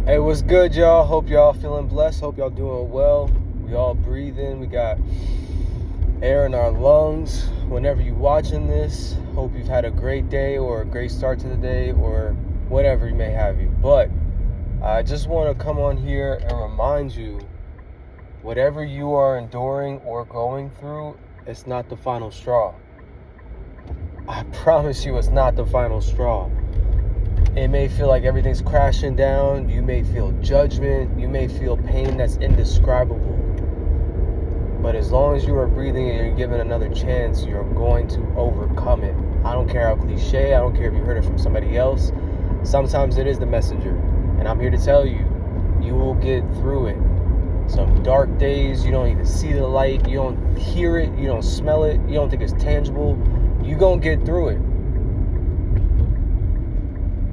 Hey, what's good, y'all? Hope y'all feeling blessed. Hope y'all doing well. We all breathing. We got air in our lungs. Whenever you watching this, hope you've had a great day or a great start to the day or whatever you may have you. But I just want to come on here and remind you, whatever you are enduring or going through, it's not the final straw. I promise you it's not the final straw. It may feel like everything's crashing down. You may feel judgment. You may feel pain that's indescribable. But as long as you are breathing and you're given another chance, you're going to overcome it. I don't care how cliche. I don't care if you heard it from somebody else. Sometimes it is the messenger. And I'm here to tell you, you will get through it. Some dark days, you don't even see the light. You don't hear it. You don't smell it. You don't think it's tangible. You're going to get through it.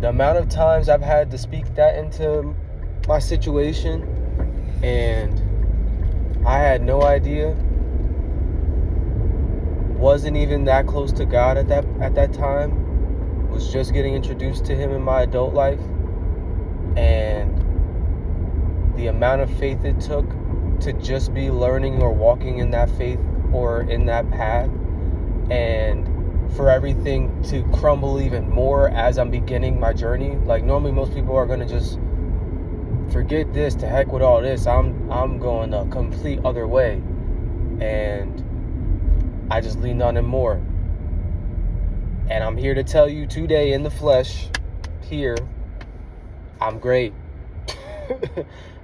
The amount of times I've had to speak that into my situation, and I had no idea, wasn't even that close to God at that time, was just getting introduced to Him in my adult life, and the amount of faith it took to just be learning or walking in that faith or in that path, and for everything to crumble even more as I'm beginning my journey. Like, normally most people are gonna just forget this, to heck with all this. I'm going a complete other way, and I just leaned on Him more. And I'm here to tell you today in the flesh, here, I'm great.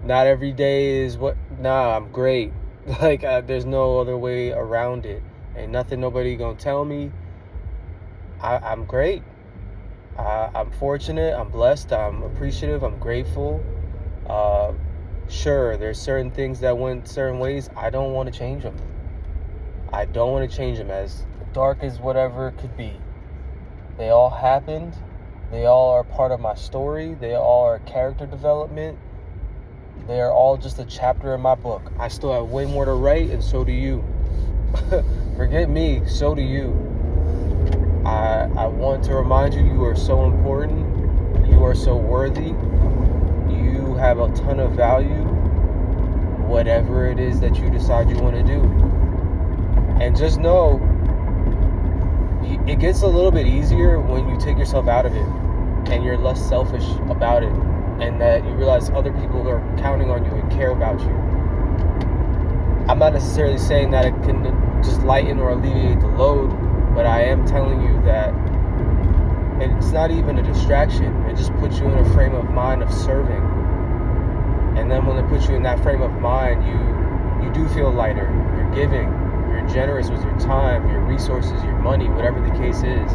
Not every day is I'm great. Like, there's no other way around it. Ain't nothing nobody gonna tell me. I'm great. I'm fortunate. I'm blessed. I'm appreciative. I'm grateful. Sure, there's certain things that went certain ways. I don't want to change them. I don't want to change them, as dark as whatever it could be. They all happened. They all are part of my story. They all are character development. They are all just a chapter in my book. I still have way more to write, and so do you. Forget me, so do you. I want to remind you, you are so important. You are so worthy. You have a ton of value, whatever it is that you decide you want to do. And just know, it gets a little bit easier when you take yourself out of it and you're less selfish about it, and that you realize other people are counting on you and care about you. I'm not necessarily saying that it can just lighten or alleviate the load, but I am telling you that it's not even a distraction. It just puts you in a frame of mind of serving. And then when it puts you in that frame of mind, you do feel lighter. You're giving. You're generous with your time, your resources, your money, whatever the case is.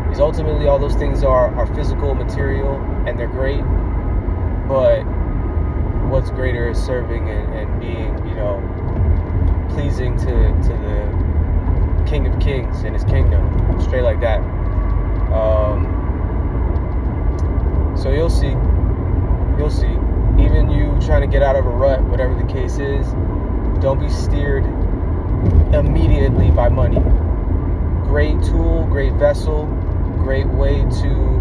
Because ultimately all those things are physical, material, and they're great. But what's greater is serving and being, pleasing to the King of Kings and His kingdom, straight like that. So you'll see. Even you trying to get out of a rut, whatever the case is, don't be steered immediately by money. Great tool, great vessel, great way to,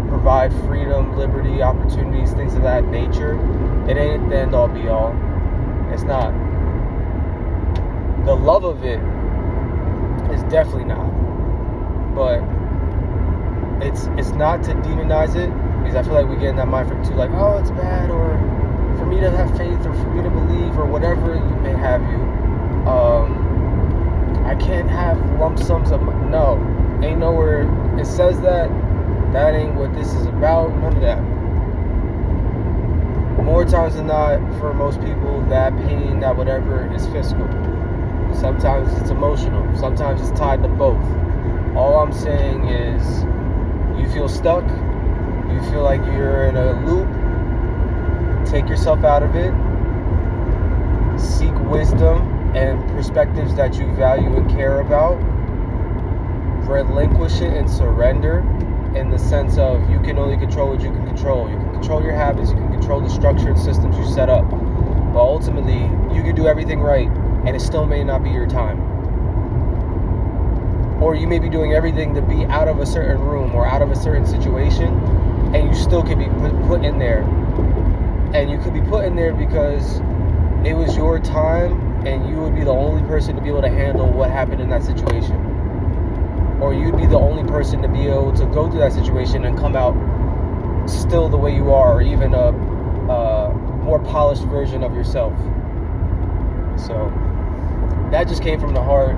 provide freedom, liberty, opportunities, things of that nature. It ain't the end all be all. It's not. The love of it is definitely not. But it's not to demonize it, because I feel like we get in that mind frame too, like, oh, it's bad, or for me to have faith, or for me to believe, or whatever you may have you. I can't have lump sums of money. No, ain't nowhere it says that. That ain't what this is about. None of that. More times than not, for most people, that pain, that whatever, is physical. Sometimes it's emotional. Sometimes it's tied to both. All I'm saying is, you feel stuck, you feel like you're in a loop, take yourself out of it, seek wisdom and perspectives that you value and care about, relinquish it and surrender, in the sense of, you can only control what you can control. You can control your habits, you can control the structure and systems you set up, but ultimately, you can do everything right, and it still may not be your time. Or you may be doing everything to be out of a certain room or out of a certain situation, and you still can be put in there And you could be put in there because it was your time and you would be the only person to be able to handle what happened in that situation. Or you'd be the only person to be able to go through that situation and come out still the way you are, or even a more polished version of yourself. So that just came from the heart.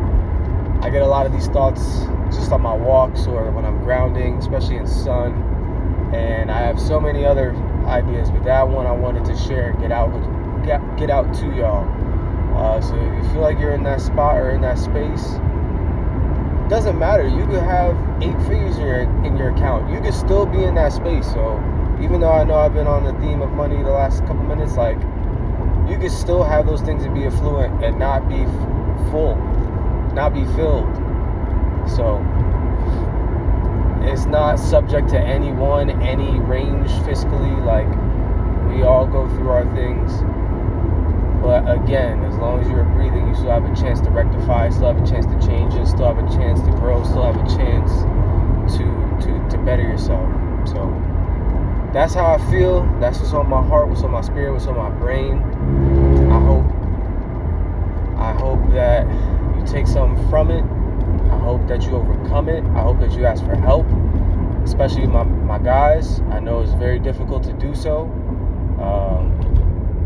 I get a lot of these thoughts just on my walks or when I'm grounding, especially in sun. And I have so many other ideas, but that one I wanted to share and get out to y'all. So if you feel like you're in that spot or in that space, it doesn't matter. You could have 8 figures in your account. You could still be in that space. So even though I know I've been on the theme of money the last couple minutes, like, you could still have those things and be affluent and not be full, not be filled. So it's not subject to any range fiscally. Like, we all go through our things. But again, as long as you're breathing, you still have a chance to rectify, still have a chance to change it, still have a chance to grow, still have a chance to better yourself. So that's how I feel. That's what's on my heart, what's on my spirit, what's on my brain. I hope that you take something from it. I hope that you overcome it. I hope that you ask for help, especially my guys. I know it's very difficult to do so.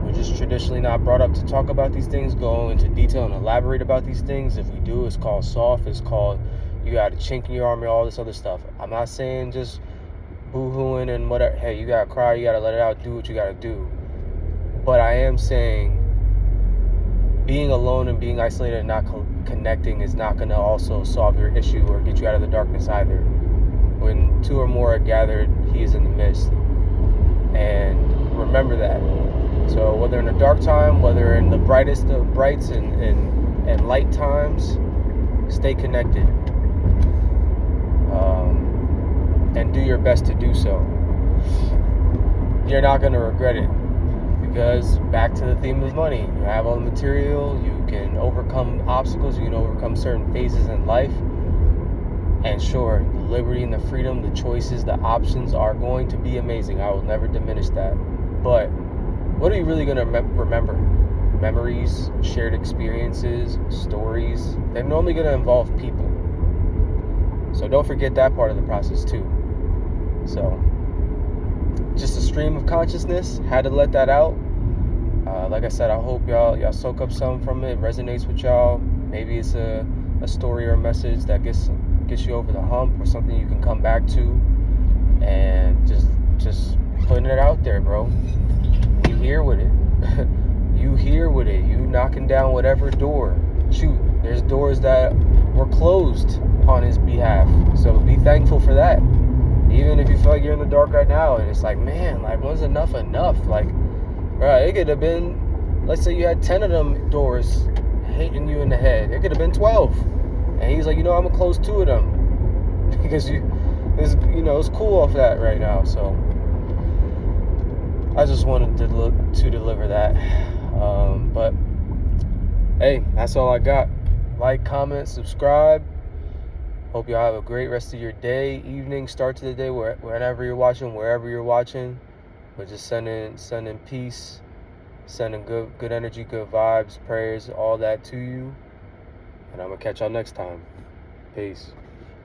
We're just traditionally not brought up to talk about these things, go into detail and elaborate about these things. If we do, it's called soft. It's called you got a chink in your armor, all this other stuff. I'm not saying just boo-hooing and whatever. Hey, you got to cry, you got to let it out, do what you got to do. But I am saying being alone and being isolated and not connecting is not going to also solve your issue or get you out of the darkness either. When 2 or more are gathered, he is in the midst. And remember that. So whether in a dark time, whether in the brightest of brights and light times, stay connected. And do your best to do so. You're not going to regret it. Because back to the theme of money, you have all the material, you can overcome obstacles, you can overcome certain phases in life. And sure, the liberty and the freedom, the choices, the options are going to be amazing. I will never diminish that. But what are you really going to remember? Memories, shared experiences, stories. They're normally going to involve people. So don't forget that part of the process too. So just a stream of consciousness, had to let that out. Like I said, I hope y'all soak up some from it, resonates with y'all. Maybe it's a story or a message that gets you over the hump, or something you can come back to, and just putting it out there, bro. You here with it. You here with it. You knocking down whatever door. Shoot, there's doors that were closed on his behalf. So be thankful for that. Even if you feel like you're in the dark right now and it's like, man, like, when's enough? Like, right, it could have been, let's say you had 10 of them doors hitting you in the head. It could have been 12. And he's like, I'm going to close 2 of them. Because it's cool off that right now. So I just wanted to deliver that. But hey, that's all I got. Like, comment, subscribe. Hope y'all have a great rest of your day, evening, start to the day, wherever you're watching. But just sending peace, sending good energy, good vibes, prayers, all that to you. And I'm going to catch y'all next time. Peace.